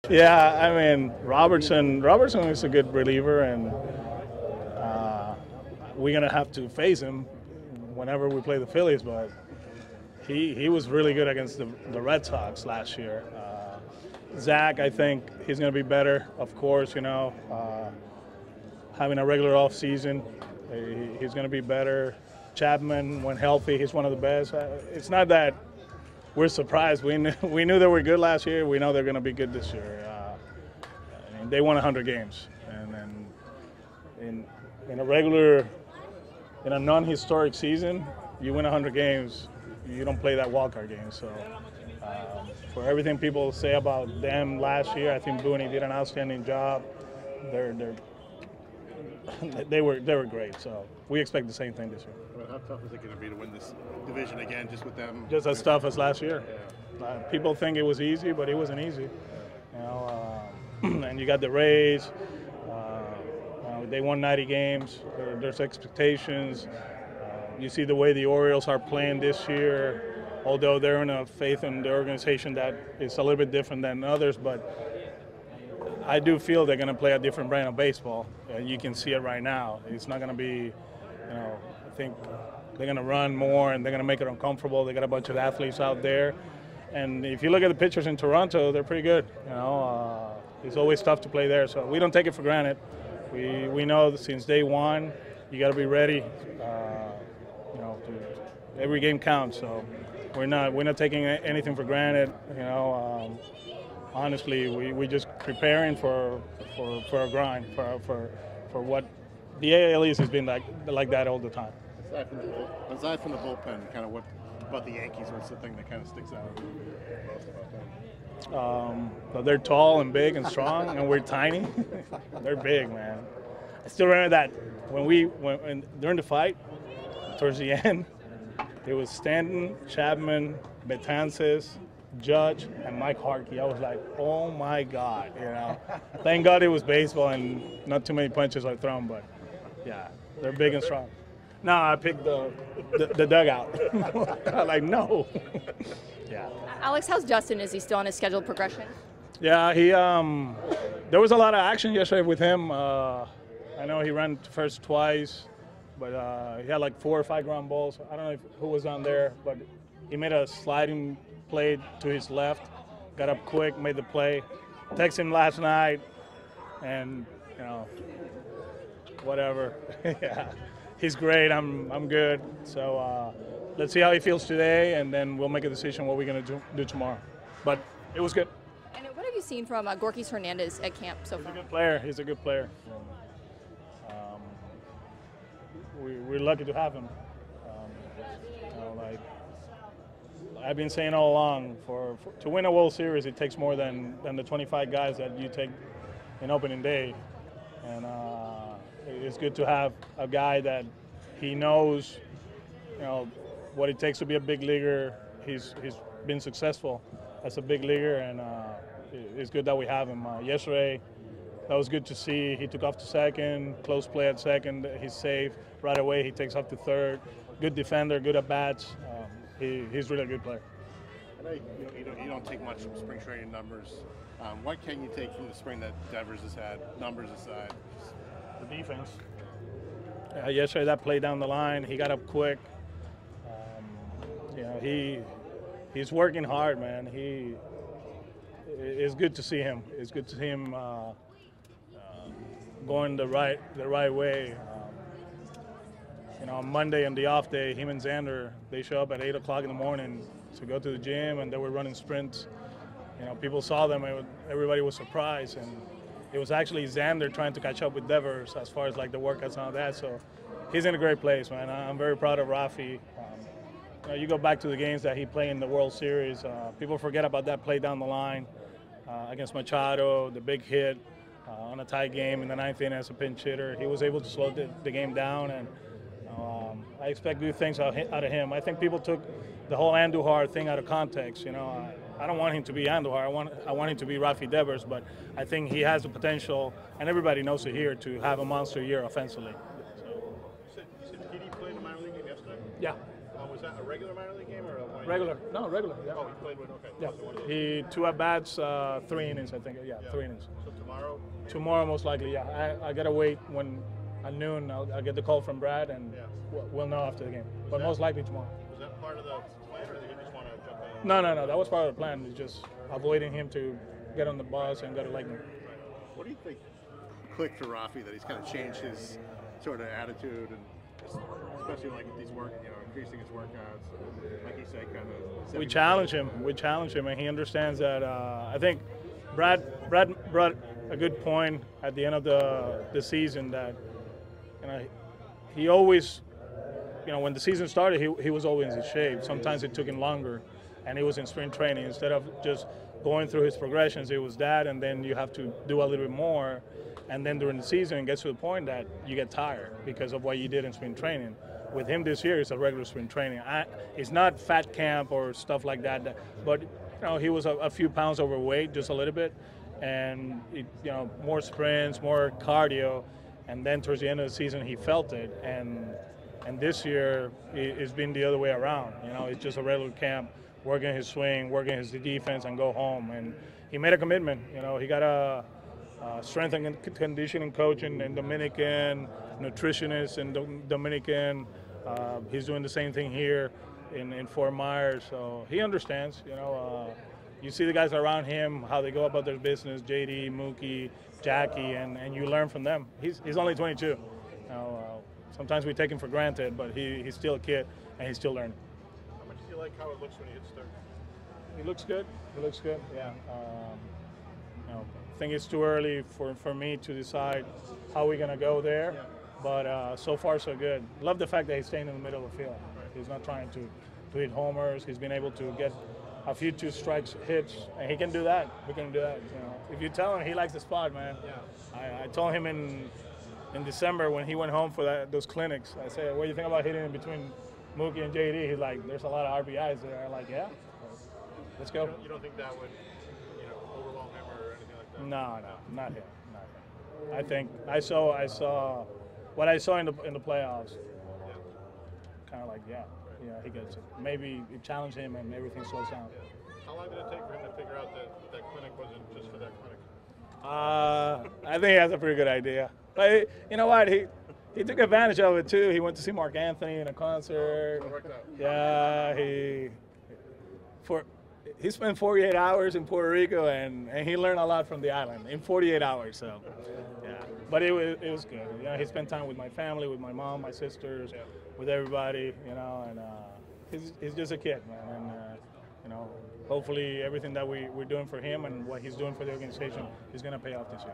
Yeah, I mean, Robertson is a good reliever, and we're going to have to face him whenever we play the Phillies, but he was really good against the Red Sox last year. Zach, I think he's going to be better, of course, having a regular off season. He's going to be better. Chapman, when healthy, he's one of the best. It's not that we're surprised. We knew they were good last year. We know they're going to be good this year. I mean, they won 100 games, and then in a non-historic season, you win 100 games. You don't play that wildcard game. So for everything people say about them last year, I think Booney did an outstanding job. They were great. So we expect the same thing this year. Well, how tough is it going to be to win this division again, just with them? Just as tough as last year. Yeah. People think it was easy, but it wasn't easy. And you got the Rays. They won 90 games. There's expectations. You see the way the Orioles are playing this year, although they're in a faith in the organization that is a little bit different than others, but I do feel they're going to play a different brand of baseball. You can see it right now. It's not going to be, I think they're going to run more and they're going to make it uncomfortable. They got a bunch of athletes out there. And if you look at the pitchers in Toronto, they're pretty good. It's always tough to play there, so we don't take it for granted. We know that since day one, you got to be ready. Every game counts, so we're not taking anything for granted. Honestly, we just preparing for a grind for what the AL East has been like that all the time. Aside from the bullpen, kind of what about the Yankees? What's the thing that kind of sticks out most about them? So they're tall and big and strong, and we're tiny. They're big, man. I still remember that when during the fight, towards the end, it was Stanton, Chapman, Betances, Judge, and Mike Harkey. I was like, oh my God, Thank God it was baseball and not too many punches are thrown, but yeah, they're big and strong. No, I picked the dugout. I'm like, no. Yeah. Alex, how's Justin? Is he still on his scheduled progression? Yeah, there was a lot of action yesterday with him. I know he ran first twice, but he had like 4 or 5 ground balls. I don't know who was on there, but he made a sliding play to his left, got up quick, made the play. Texted him last night, and whatever. Yeah, he's great. I'm good. So let's see how he feels today, and then we'll make a decision what we're gonna do tomorrow. But it was good. And what have you seen from Gorkys Hernandez at camp so far? He's a good player. He's a good player. We're lucky to have him. I've been saying all along, to win a World Series, it takes more than the 25 guys that you take in opening day. And it's good to have a guy that he knows, what it takes to be a big leaguer. He's been successful as a big leaguer, and it's good that we have him. Yesterday, that was good to see. He took off to second, close play at second. He's safe. Right away, he takes off to third. Good defender, good at bats. He's really a good player. I know you don't take much from spring training numbers. What can you take from the spring that Devers has had, numbers aside? The defense. Yesterday, that play down the line, he got up quick. He's working hard, man. It's good to see him. It's good to see him going the right way. On Monday and the off day, him and Xander, they show up at 8 o'clock in the morning to go to the gym, and they were running sprints. People saw them, and everybody was surprised. And it was actually Xander trying to catch up with Devers as far as like the workouts and all that. So he's in a great place, man. I'm very proud of Rafi. You go back to the games that he played in the World Series. People forget about that play down the line against Machado, the big hit on a tie game in the 9th inning as a pinch hitter. He was able to slow the game down, and I expect good things out of him. I think people took the whole Andujar thing out of context. I don't want him to be Andujar. I want him to be Rafael Devers, but I think he has the potential, and everybody knows it here, to have a monster year offensively. You said PD played in the minor league game yesterday? Yeah. Was that a regular minor league game or a one Regular. No, regular. Yeah. Oh, he played with. Okay. Yeah. So one of those. He 2 at bats, 3 innings, I think. Yeah, 3 innings. So tomorrow. Tomorrow, most likely. Yeah. I gotta wait when at noon. I'll get the call from Brad, and we'll know after the game. But most likely tomorrow. Was that part of the plan, or did he just want to jump in? No. That was part of the plan. It's just avoiding him to get on the bus and go to Lakeland. What do you think clicked for Rafi that he's kind of changed his sort of attitude, and especially like these increasing his workouts, like you say, kind of. We challenge him, and he understands that. I think Brad brought a good point at the end of the season that he always, when the season started, he was always in shape. Sometimes it took him longer, and he was in spring training instead of just going through his progressions. It was that, and then you have to do a little bit more, and then during the season it gets to the point that you get tired because of what you did in spring training. With him this year, it's a regular spring training. It's not fat camp or stuff like that, but he was a few pounds overweight, just a little bit, and more sprints, more cardio, and then towards the end of the season he felt it, and this year it's been the other way around. It's just a regular camp, working his swing, working his defense, and go home. And he made a commitment. He got a strength and conditioning coach in Dominican, nutritionist in Dominican. He's doing the same thing here in Fort Myers, so he understands. You see the guys around him, how they go about their business, JD, Mookie, Jackie, and you learn from them. He's only 22. Sometimes we take him for granted, but he's still a kid, and he's still learning. How much do you like how it looks when he hits third? He looks good. Yeah. I think it's too early for me to decide how we're gonna go there, but so far so good. Love the fact that he's staying in the middle of the field. He's not trying to hit homers. He's been able to get a few 2 strikes hits, and he can do that. We can do that. If you tell him he likes the spot, man. Yeah. I told him in December when he went home for those clinics, I said, "What do you think about hitting in between Mookie and JD?" He's like, "There's a lot of RBIs there." I'm like, "Yeah, let's go." You don't think that would, overwhelm him or anything like that? No, not him. I think I saw what I saw in the playoffs. Kind of like, he gets it. Maybe it challenged him and everything slows down. How long did it take for him to figure out that clinic wasn't just for that clinic? I think he has a pretty good idea. But you know what? He took advantage of it too. He went to see Mark Anthony in a concert. So it worked out. Yeah, he spent 48 hours in Puerto Rico, and he learned a lot from the island in 48 hours. So, yeah. But it was good. He spent time with my family, with my mom, my sisters, with everybody. And he's just a kid, man. And hopefully everything that we're doing for him and what he's doing for the organization is going to pay off this year.